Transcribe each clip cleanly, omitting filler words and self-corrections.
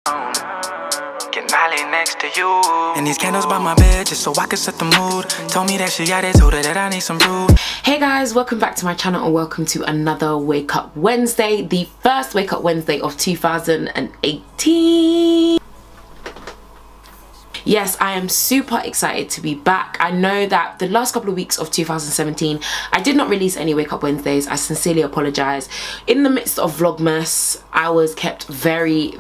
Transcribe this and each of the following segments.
Get Molly next to you. And these candles by my bed just so I can set the mood. Told me that she got it, told her that I need some brew. Hey guys, welcome back to my channel and welcome to another Wake Up Wednesday, the first Wake Up Wednesday of 2018. Yes, I am super excited to be back. I know that the last couple of weeks of 2017, I did not release any Wake Up Wednesdays. I sincerely apologize. In the midst of Vlogmas, I was kept very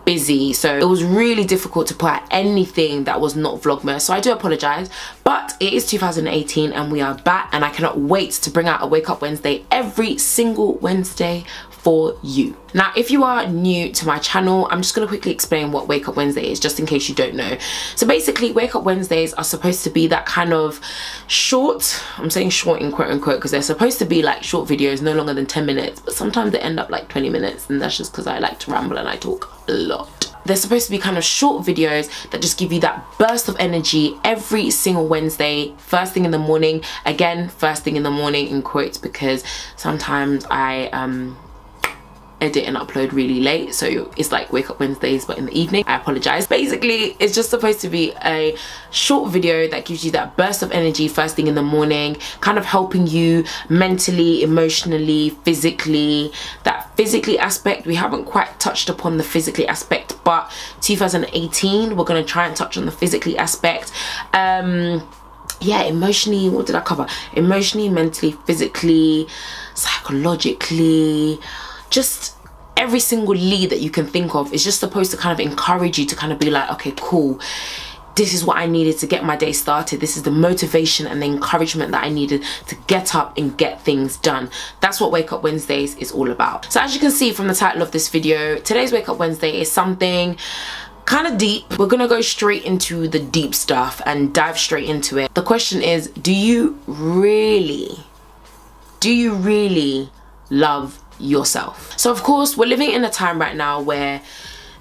busy, so it was really difficult to put out anything that was not Vlogmas, so I do apologize, but it is 2018 and we are back, and I cannot wait to bring out a Wake Up Wednesday every single Wednesday for you. Now, if you are new to my channel, I'm just going to quickly explain what Wake Up Wednesday is, just in case you don't know. So basically, Wake Up Wednesdays are supposed to be that kind of short, I'm saying short in quote unquote because they're supposed to be like short videos, no longer than 10 minutes, but sometimes they end up like 20 minutes, and that's just because I like to ramble and I talk a lot. They're supposed to be kind of short videos that just give you that burst of energy every single Wednesday, first thing in the morning. Again, first thing in the morning in quotes because sometimes I edit and upload really late, so it's like Wake Up Wednesdays but in the evening. I apologize. Basically, it's just supposed to be a short video that gives you that burst of energy first thing in the morning, kind of helping you mentally, emotionally, physically. That physically aspect, we haven't quite touched upon the physically aspect, but 2018 we're going to try and touch on the physically aspect. Yeah, emotionally, what did I cover? Emotionally, mentally, physically, psychologically, just every single lead that you can think of is just supposed to kind of encourage you to kind of be like, okay, cool, this is what I needed to get my day started. This is the motivation and the encouragement that I needed to get up and get things done. That's what Wake Up Wednesdays is all about. So as you can see from the title of this video, today's Wake Up Wednesday is something kind of deep. We're gonna go straight into the deep stuff and dive straight into it. The question is, do you really love yourself? So of course, we're living in a time right now where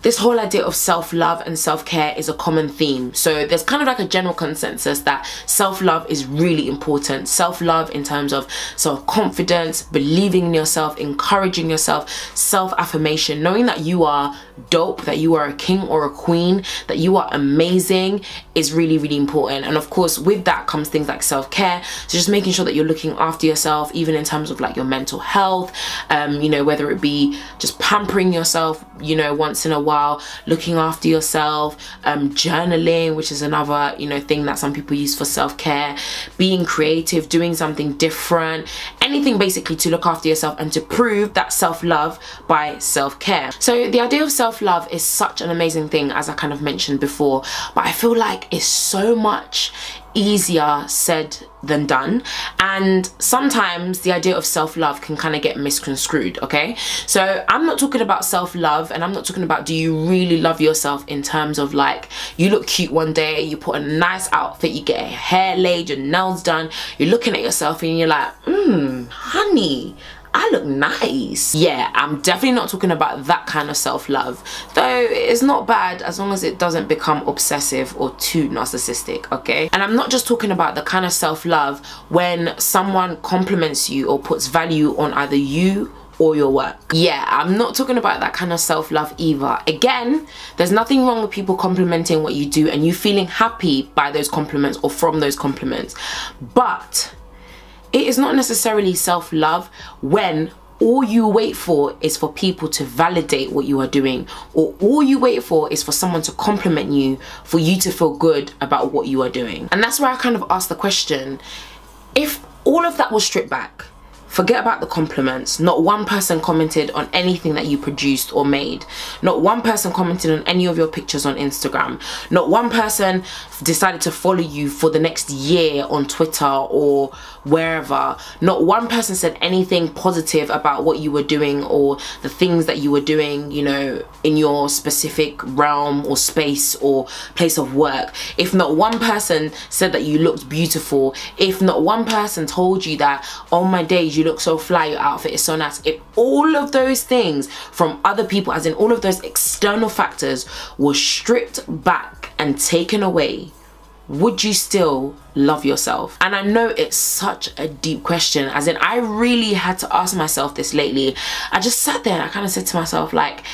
this whole idea of self-love and self-care is a common theme. So there's kind of like a general consensus that self-love is really important. Self-love in terms of self-confidence, believing in yourself, encouraging yourself, self-affirmation, knowing that you are dope, that you are a king or a queen, that you are amazing is really important. And of course, with that comes things like self-care. So just making sure that you're looking after yourself, even in terms of like your mental health, you know, whether it be just pampering yourself, you know, once in a while, looking after yourself, journaling, which is another, you know, thing that some people use for self-care, being creative, doing something different, anything basically to look after yourself and to prove that self-love by self-care. So the idea of self-love is such an amazing thing, as I kind of mentioned before, but I feel like it's so much easier said than done, and sometimes the idea of self-love can kind of get misconstrued. Okay, so I'm not talking about self-love, and I'm not talking about do you really love yourself in terms of like you look cute one day, you put a nice outfit, you get your hair laid, your nails done, you're looking at yourself and you're like, honey, I look nice. Yeah, I'm definitely not talking about that kind of self-love, though it's not bad as long as it doesn't become obsessive or too narcissistic, okay? And I'm not just talking about the kind of self-love when someone compliments you or puts value on either you or your work. Yeah, I'm not talking about that kind of self-love either. Again, there's nothing wrong with people complimenting what you do and you feeling happy by those compliments or from those compliments, but it is not necessarily self-love when all you wait for is for people to validate what you are doing, or all you wait for is for someone to compliment you for you to feel good about what you are doing. And that's where I kind of asked the question, if all of that was stripped back, forget about the compliments, not one person commented on anything that you produced or made, not one person commented on any of your pictures on Instagram, not one person decided to follow you for the next year on Twitter or wherever, not one person said anything positive about what you were doing or the things that you were doing, you know, in your specific realm or space or place of work, if not one person said that you looked beautiful, if not one person told you that, oh my days, you look so fly, your outfit is so nice, if all of those things from other people, as in all of those external factors, were stripped back and taken away, would you still love yourself? And I know it's such a deep question, as in I really had to ask myself this lately. I just sat there and I kind of said to myself, like,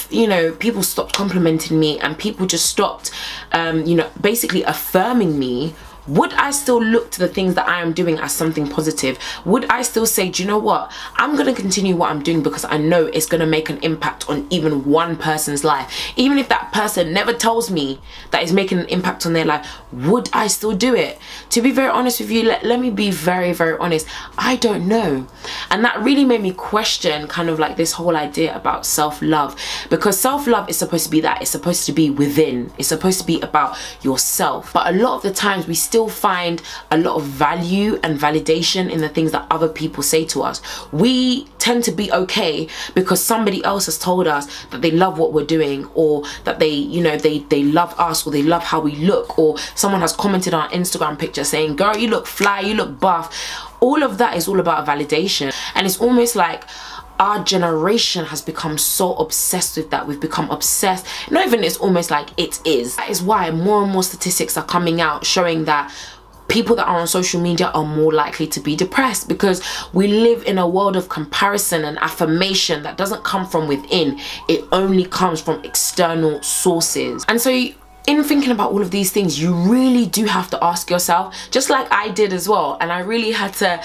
if, you know, people stopped complimenting me and people just stopped, you know, basically affirming me, would I still look to the things that I am doing as something positive? Would I still say, do you know what? I'm going to continue what I'm doing because I know it's going to make an impact on even one person's life. Even if that person never tells me that it's making an impact on their life, would I still do it? To be very honest with you, let me be very, very honest. I don't know. And that really made me question kind of like this whole idea about self-love, because self-love is supposed to be that. It's supposed to be within. It's supposed to be about yourself. But a lot of the times we still find a lot of value and validation in the things that other people say to us. We tend to be okay because somebody else has told us that they love what we're doing, or that they, you know, they love us, or they love how we look, or someone has commented on our Instagram picture saying, girl, you look fly, you look buff. All of that is all about validation. And it's almost like our generation has become so obsessed with that. We've become obsessed. Not even it's almost like it is. That is why more and more statistics are coming out showing that people that are on social media are more likely to be depressed, because we live in a world of comparison and affirmation that doesn't come from within. It only comes from external sources. And so in thinking about all of these things, you really do have to ask yourself, just like I did as well. And I really had to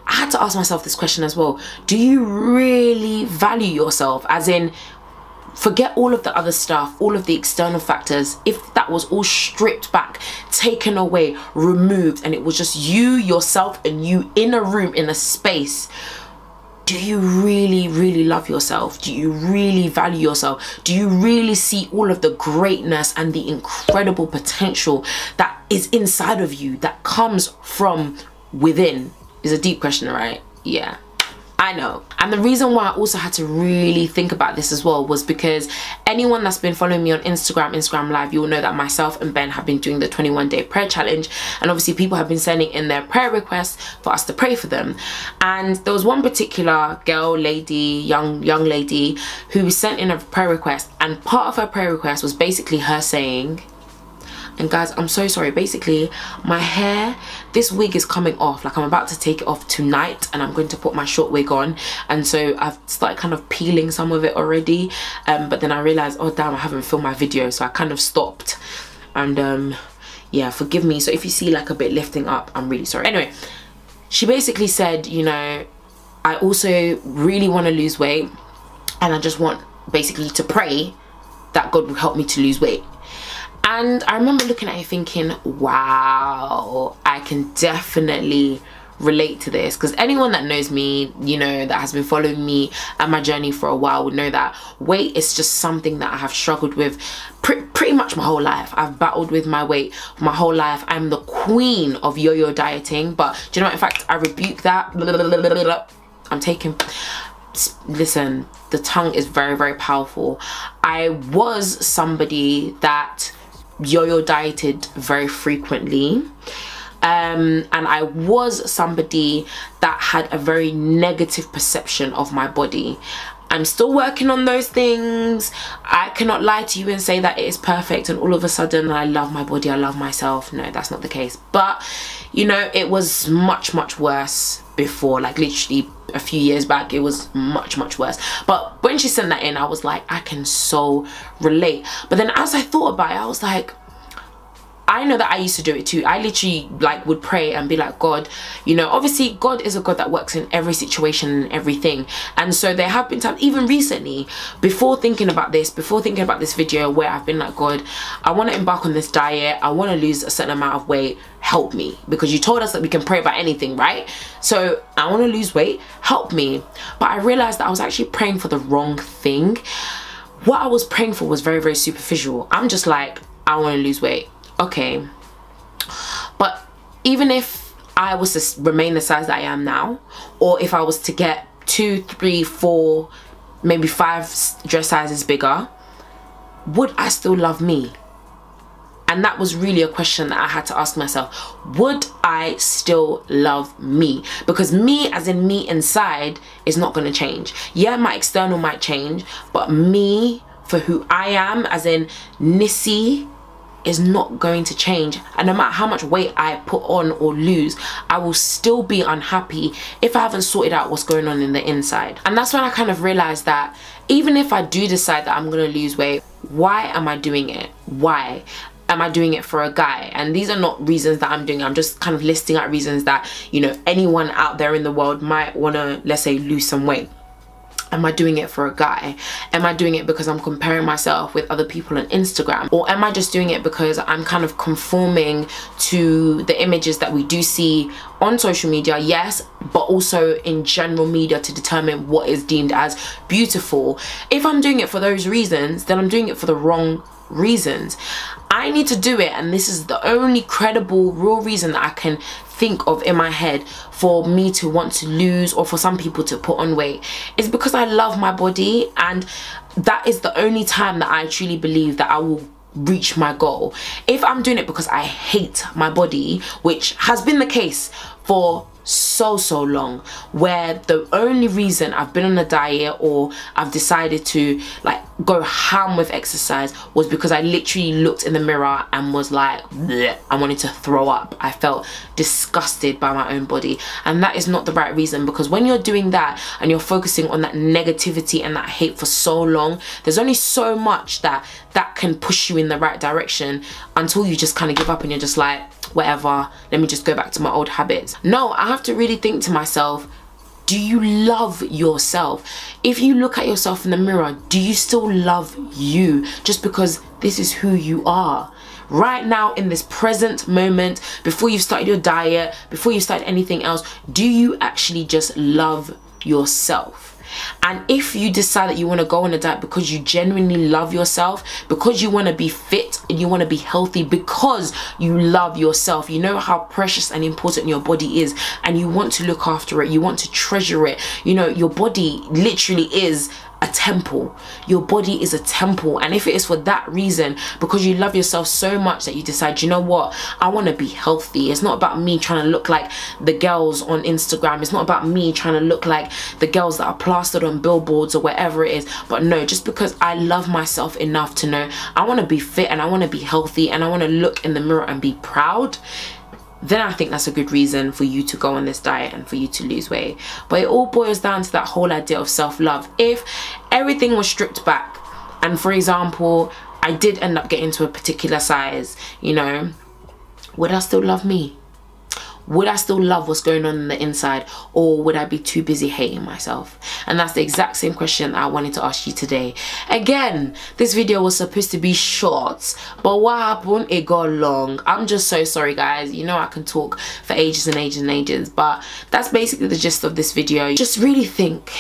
ask myself this question as well. Do you really value yourself? As in, forget all of the other stuff, all of the external factors. If that was all stripped back, taken away, removed, and it was just you, yourself, and you in a room, in a space, do you really, really love yourself? Do you really value yourself? Do you really see all of the greatness and the incredible potential that is inside of you, that comes from within? Is a deep question, right? Yeah, I know. And the reason why I also had to really think about this as well was because anyone that's been following me on Instagram Live, you will know that myself and Ben have been doing the 21-day prayer challenge, and obviously people have been sending in their prayer requests for us to pray for them. And there was one particular girl, lady, young lady, who sent in a prayer request, and part of her prayer request was basically her saying, and guys, I'm so sorry, basically my hair, this wig is coming off, like I'm about to take it off tonight, and I'm going to put my short wig on, and so I've started kind of peeling some of it already, but then I realized, oh damn, I haven't filmed my video, so I kind of stopped. And yeah, forgive me. So if you see like a bit lifting up, I'm really sorry. Anyway, she basically said, you know, I also really want to lose weight, and I just want basically to pray that God will help me to lose weight. And I remember looking at it thinking, wow, I can definitely relate to this, because anyone that knows me, you know, that has been following me and my journey for a while would know that weight is just something that I have struggled with pretty much my whole life. I've battled with my weight my whole life. I'm the queen of yo-yo dieting, but do you know what, in fact, I rebuke that. I'm taking, listen, the tongue is very, very powerful. I was somebody that yo-yo dieted very frequently, and I was somebody that had a very negative perception of my body. I'm still working on those things. I cannot lie to you and say that it is perfect and all of a sudden I love my body, I love myself. No, that's not the case. But you know, it was much worse before. Like literally a few years back, it was much worse. But when she sent that in, I was like, I can so relate. But then as I thought about it, I was like, I know that I used to do it too. I literally like would pray and be like, God, you know, obviously God is a God that works in every situation and everything. And so there have been times, even recently, before thinking about this video, where I've been like, God, I want to embark on this diet. I want to lose a certain amount of weight. Help me, because you told us that we can pray about anything, right? So I want to lose weight. Help me. But I realized that I was actually praying for the wrong thing. What I was praying for was very superficial. I'm just like, I want to lose weight. Okay, but even if I was to remain the size that I am now, or if I was to get 2, 3, 4, maybe 5 dress sizes bigger, would I still love me? And that was really a question that I had to ask myself. Would I still love me? Because me, as in me inside, is not going to change. Yeah, my external might change, but me, for who I am, as in Nissy, is not going to change, and no matter how much weight I put on or lose, I will still be unhappy if I haven't sorted out what's going on in the inside. And that's when I kind of realized that even if I do decide that I'm gonna lose weight, why am I doing it? Why am I doing it for a guy? And these are not reasons that I'm doing it. I'm just kind of listing out reasons that, you know, anyone out there in the world might want to, let's say, lose some weight. Am I doing it for a guy? Am I doing it because I'm comparing myself with other people on Instagram? Or am I just doing it because I'm kind of conforming to the images that we do see on social media, yes, but also in general media to determine what is deemed as beautiful? If I'm doing it for those reasons, then I'm doing it for the wrong reasons. I need to do it, and this is the only credible, real reason that I can think of in my head for me to want to lose, or for some people to put on weight, is because I love my body, and that is the only time that I truly believe that I will reach my goal. If I'm doing it because I hate my body, which has been the case for so long, where the only reason I've been on a diet or I've decided to like go ham with exercise was because I literally looked in the mirror and was like, bleh, I wanted to throw up. I felt disgusted by my own body, and that is not the right reason, because when you're doing that and you're focusing on that negativity and that hate for so long, there's only so much that can push you in the right direction until you just kind of give up and you're just like, whatever, let me just go back to my old habits. No, I have to really think to myself, do you love yourself? If you look at yourself in the mirror, do you still love you just because this is who you are? Right now, in this present moment, before you've started your diet, before you started anything else, do you actually just love yourself? And if you decide that you want to go on a diet because you genuinely love yourself, because you want to be fit and you want to be healthy, because you love yourself, you know how precious and important your body is, and you want to look after it, you want to treasure it. You know, your body literally is a temple. Your body is a temple, and if it is for that reason, because you love yourself so much that you decide, you know what, I want to be healthy. It's not about me trying to look like the girls on Instagram. It's not about me trying to look like the girls that are plastered on billboards or whatever it is. But no, just because I love myself enough to know I want to be fit and I want to be healthy and I want to look in the mirror and be proud, then I think that's a good reason for you to go on this diet and for you to lose weight. But it all boils down to that whole idea of self-love. If everything was stripped back, and for example, I did end up getting to a particular size, you know, would I still love me? Would I still love what's going on the inside, or would I be too busy hating myself? And that's the exact same question I wanted to ask you today. Again, this video was supposed to be short, but what happened? It got long. I'm just so sorry, guys. You know I can talk for ages and ages and ages, but that's basically the gist of this video. Just really think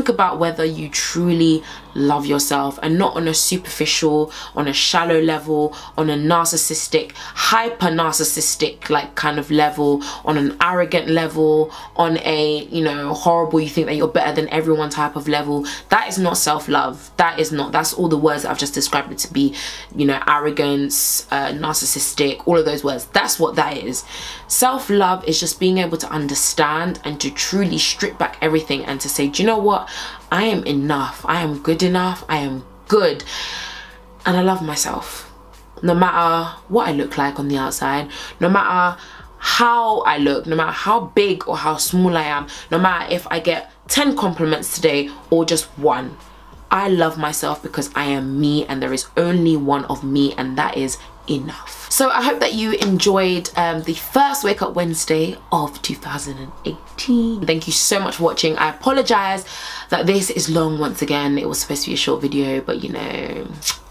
about whether you truly love yourself, and not on a superficial, on a shallow level, on a narcissistic, hyper narcissistic like kind of level, on an arrogant level, on a, you know, horrible, you think that you're better than everyone type of level. That is not self-love. That is not, that's all the words that I've just described it to be, you know, arrogance, narcissistic, all of those words. That's what that is. Self-love is just being able to understand and to truly strip back everything and to say, do you know what, I am enough, I am good enough, I am good, and I love myself. No matter what I look like on the outside, no matter how I look, no matter how big or how small I am, no matter if I get 10 compliments today or just one, I love myself because I am me, and there is only one of me, and that is enough. So I hope that you enjoyed the first Wake Up Wednesday of 2018. Thank you so much for watching. I apologize that this is long once again. It was supposed to be a short video, but you know,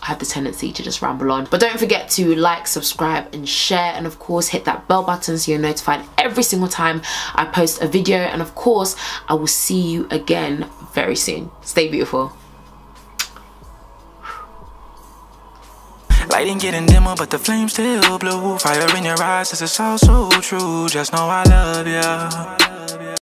I have the tendency to just ramble on. But don't forget to like, subscribe and share, and of course hit that bell button so you're notified every single time I post a video. And of course I will see you again very soon. Stay beautiful. Lighting getting dimmer, but the flame still blue. Fire in your eyes, this is all so true. Just know I love ya.